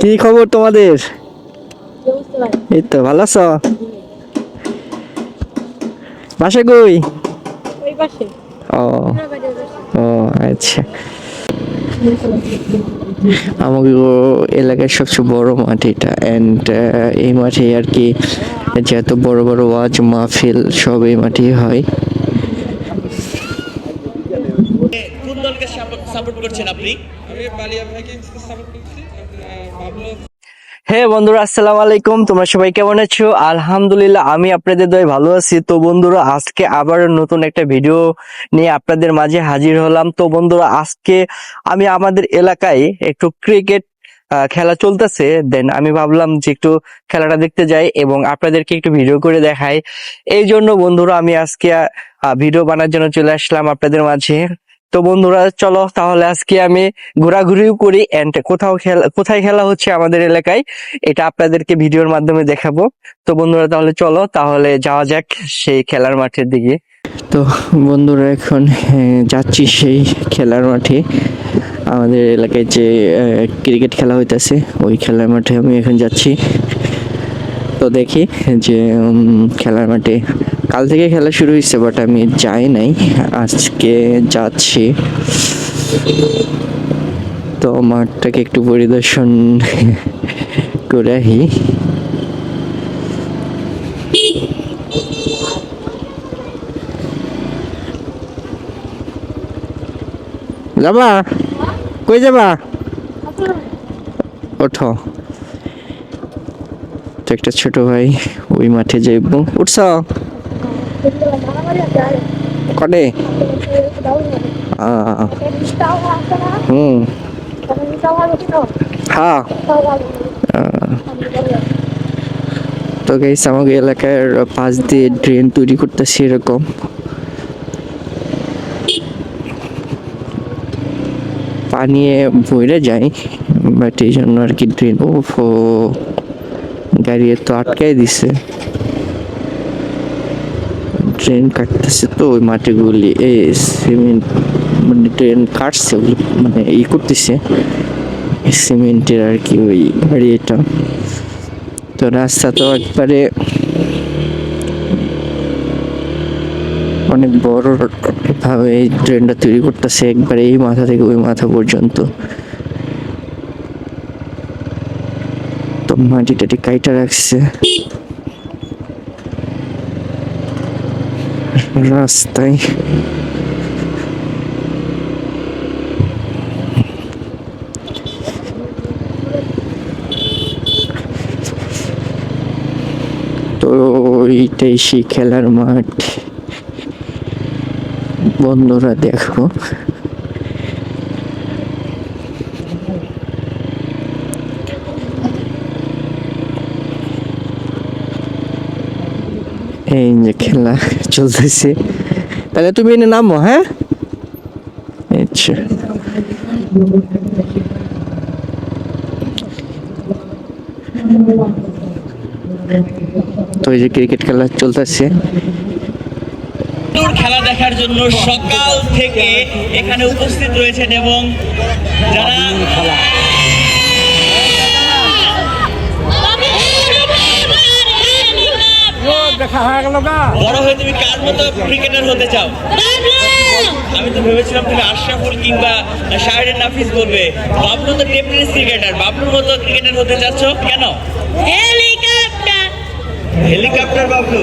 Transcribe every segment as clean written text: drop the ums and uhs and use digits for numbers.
কি খবর তোমাদের? এই তো ভালো আছো? বাসা কই? ও ও আচ্ছা। আমাদের এলাকার সবচেয়ে বড় মাঠ এটা, অ্যান্ড এই মাঠে আর কি যত বড় বড় ওয়াজ মাহফিল সব এই মাঠেই হয়। কোন দলকে সাপোর্ট করছেন আপনি? আমি বালিয়া ভাইকিংসকে সাপোর্ট করছি। ভাবলো হ্যাঁ বন্ধুরা, আসসালামু আলাইকুম। তোমরা সবাই কেমন আছো? আলহামদুলিল্লাহ, আমি আপনাদের দয়ে ভালো আছি। তো বন্ধুরা, আজকে আবার নতুন একটা ভিডিও নিয়ে আপনাদের মাঝে হাজির হলাম। তো বন্ধুরা, আজকে আমি আমাদের এলাকায় একটু ক্রিকেট খেলা চলতেছে, দেন আমি ভাবলাম যে একটু খেলাটা দেখতে যাই এবং আপনাদেরকে একটু ভিডিও করে দেখাই। এই জন্য বন্ধুরা আমি আজকে ভিডিও বানার জন্য চলে আসলাম আপনাদের মাঝে। তো বন্ধুরা চলো তাহলে আজকে আমি ঘোরাঘুরিও করি, এন্ড কোথায় খেলা হচ্ছে আমাদের এলাকায় এটা আপনাদেরকে ভিডিওর মাধ্যমে দেখাবো। তো বন্ধুরা তাহলে চলো তাহলে যাওয়া যাক সেই খেলার মাঠের দিকে। তো বন্ধুরা এখন যাচ্ছি সেই খেলার মাঠে। আমাদের এলাকায় যে ক্রিকেট খেলা হইতেছে ওই খেলার মাঠে আমি এখন যাচ্ছি। তো দেখি যে খেলার মাঠে কাল থেকে খেলা শুরু হয়েছে, বাট আমি যাই নাই, আজকে যাচ্ছি। তো মাঠটাকে একটু পরিদর্শন করে আহি। যাবা? কই যাবা? ওঠো। তো একটা ছোট ভাই ওই মাঠে যাইব। উঠছ কটে? হুম, হ্যাঁ। তো গাইস, আমাকে এলাকার পাশ দিয়ে ড্রেন তৈরি করতেছে এরকম। পানি বইরে যায়, বাট এই জন্য আর কি ড্রেন গাড়ি তো আটকাই দিছে। ট্রেন কাটতেছে তো ওই মাটিগুলি এই সিমেন্ট মানে ট্রেন কাটছে ওগুলি মানে করতেছে সিমেন্টের আর কি ওই গাড়ি এটা। তো রাস্তা তো একবারে অনেক বড় ভাবে এই ট্রেনটা তৈরি করতেছে, একবারে এই মাথা থেকে ওই মাথা পর্যন্ত। তো মাটি টাটি কাইটা রাখছে রাস্তায়। তো এইটাই সেই খেলার মাঠ। বন্ধুরা দেখো, এই যে খেলা চলতেছে। তাহলে তুমি এনে নামো। হ্যাঁ, আচ্ছা। তো এই যে ক্রিকেট খেলা চলতেছে। খেলা দেখার জন্য সকাল থেকে এখানে উপস্থিত রয়েছেন এবং যারা বড় হয়ে তুমি কার মতো ক্রিকেটার হতে চাও? আমি তো ভেবেছিলাম তুমি আশরাফুল কিংবা শাহরিয়ার নাফিস বলবে। বাবলু তো টেনিস ক্রিকেটার, বাবলুর মতো ক্রিকেটার হতে চাচ্ছ কেন? হেলিকপ্টার বাবলু।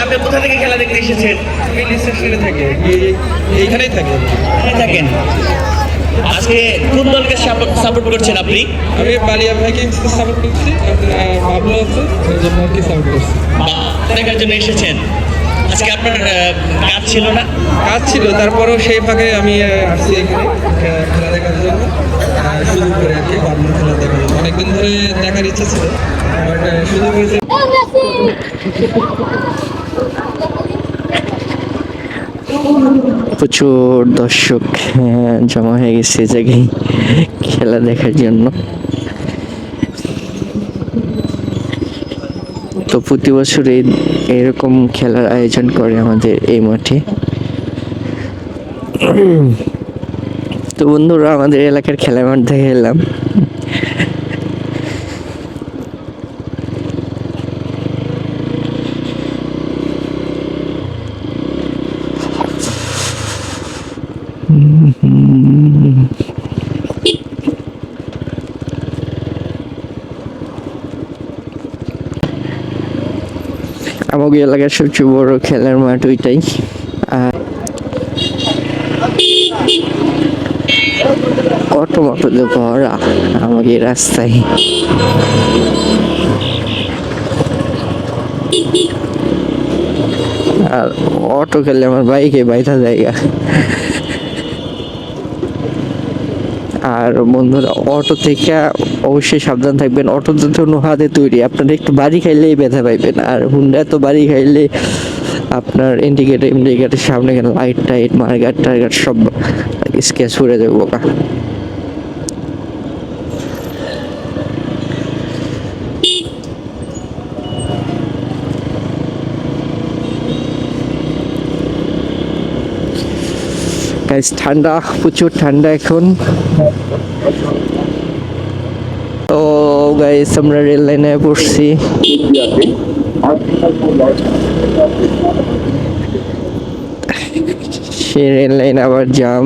আপনি কোথা থেকে খেলা দেখতে এসেছেন? আমি রিসেপশনে থাকি, এইখানেই থাকি। এখানে থাকেন। আজকে কোন দলকে সাপোর্ট করছেন আপনি? আমি বালিয়া ভাইকিংসকে সাপোর্ট করছি। ভাবলো আছে ওই জন্য আর কি সাপোর্ট করছি। দেখার জন্য এসেছেন। আজকে আপনার কাজ ছিল না? কাজ ছিল, তারপরেও সেই ফাঁকে আমি আসছি এখানে খেলা দেখার জন্য। সুযোগ করে আর কি বাবলুর খেলা দেখার জন্য অনেকদিন ধরে দেখার ইচ্ছা ছিল, বাট সুযোগ হয়েছে। প্রচুর দর্শক জমা হয়ে গেছে জায়গায় খেলা দেখার জন্য। তো প্রতি বছর এরকম খেলার আয়োজন করে আমাদের এই মাঠে। তো বন্ধুরা আমাদের এলাকার খেলার মাঠ দেখে এলাম। আমাদের এলাকার সবচেয়ে বড় খেলার মাঠ ওইটাই। আর অটো মটো যে ভরা আমাদের রাস্তায়। আর অটো খেলে আমার বাইকে বাইধা জায়গা। আর বন্ধুরা অটো থেকে অবশ্যই সাবধান থাকবেন, অটো তো হাতে তৈরি, আপনারা একটু বাড়ি খাইলেই ব্যথা পাইবেন। আর হুন্ডা তো বাড়ি খাইলে আপনার ইন্ডিকেটার সামনে লাইট টাইট মার্গার টার্গার সব স্কেচ করে দেবো বোকা। গাইস ঠান্ডা, প্রচুর ঠান্ডা এখন। তো গাইস আমরা রেল লাইনে পড়ছি। সে রেল লাইন আবার জাম,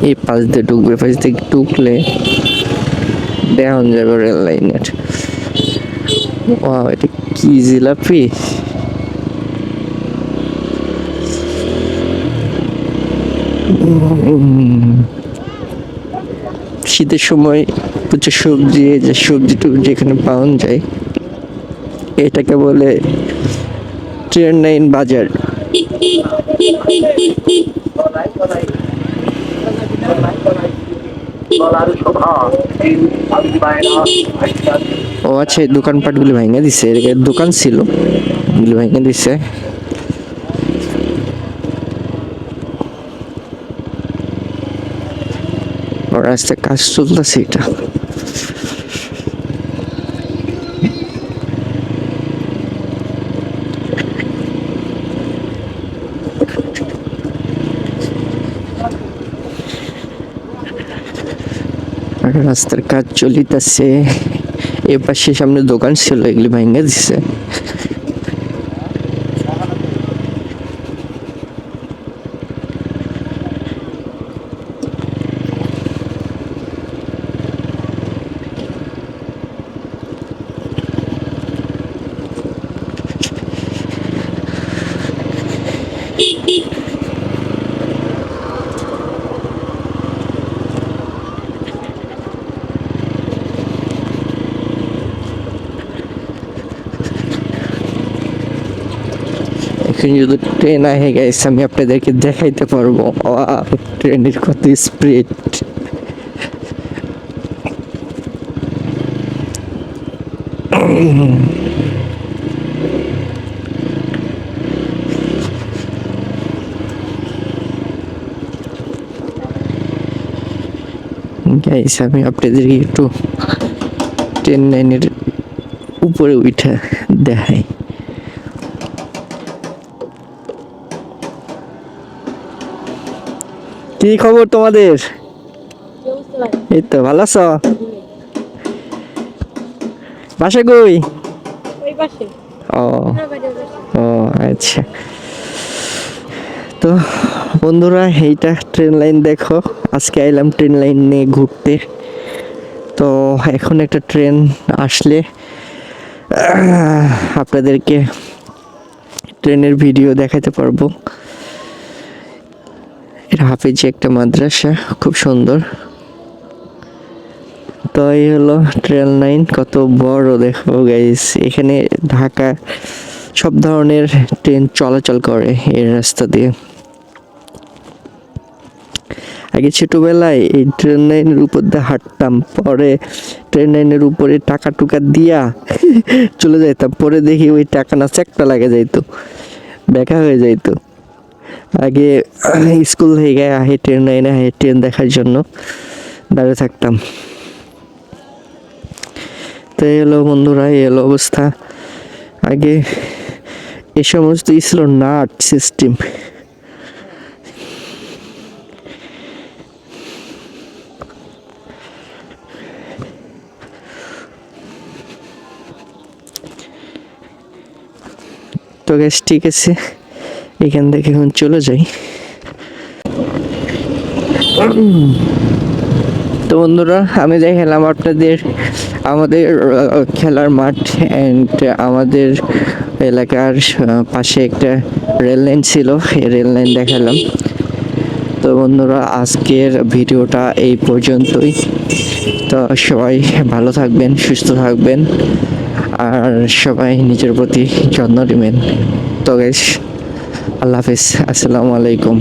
এই পাশ দিয়ে ঢুকবে, পাশ দিয়ে ঢুকলে দেখন যাবে রেল লাইনের। ওয়াও, এটা কি জিলাপি! শীতের সময় প্রচুর সবজি, যে সবজি টবজি এখানে পাওয়া যায়, এটাকে বলে ট্রেন লাইন বাজার। ও আচ্ছা, দোকানপাট গুলো ভেঙে দিছে, এর দোকান ছিল এগুলো ভেঙে দিছে। রাস্তায় কাজ চলতেছে এটা। রাস্তার কাজ চলিতেছে, এ পাশে সামনে দোকান ছিল, এগুলি ভেঙে দিছে। এখন যদি ট্রেন আহে গাইস, আমি আপনাদেরকে দেখাইতে পারবো ট্রেনের কত স্পিড। গাইস আমি আপনাদেরকে একটু ট্রেন লাইনের উপরে উঠে দেখাই। কি খবর তোমাদের? এই তো ভালো আছো? বাসা কই? ও ও আচ্ছা। তো বন্ধুরা, এইটা ট্রেন লাইন দেখো, আজকে আইলাম ট্রেন লাইন নিয়ে ঘুরতে। তো এখন একটা ট্রেন আসলে আপনাদেরকে ট্রেনের ভিডিও দেখাতে পারবো। এটা হাফেজি একটা মাদ্রাসা, খুব সুন্দর। তো এই হলো ট্রেন লাইন, কত বড় দেখো গাইস। এখানে ঢাকা সব ধরনের ট্রেন চলাচল করে এই রাস্তা দিয়ে। আগে ছোটবেলায় এই ট্রেন লাইনের উপর দিয়ে হাঁটতাম, পরে ট্রেন লাইনের উপরে টাকা টুকা দিয়া চলে যাইতাম, পরে দেখি ওই টাকা না চেকটা লাগে যাইতো, দেখা হয়ে যাইতো। আগে স্কুল থেকে আহে ট্রেন লাইনে আহে ট্রেন দেখার জন্য দাঁড়িয়ে থাকতাম। তো এলো বন্ধুরা, এলো অবস্থা। আগে এ সমস্ত ছিল নাট সিস্টেম, তো গ্যাস ঠিক আছে, এখান থেকে এখন চলে যাই। তো বন্ধুরা, আমি দেখালাম আপনাদের আমাদের খেলার মাঠ অ্যান্ড আমাদের এলাকার পাশে একটা রেল লাইন ছিল, এই রেল লাইন দেখালাম। তো বন্ধুরা, আজকের ভিডিওটা এই পর্যন্তই। তো সবাই ভালো থাকবেন, সুস্থ থাকবেন, আর সবাই নিজের প্রতি যত্ন নেবেন। তো গাইস, আল্লাহ হাফিজ, আসসালামু আলাইকুম।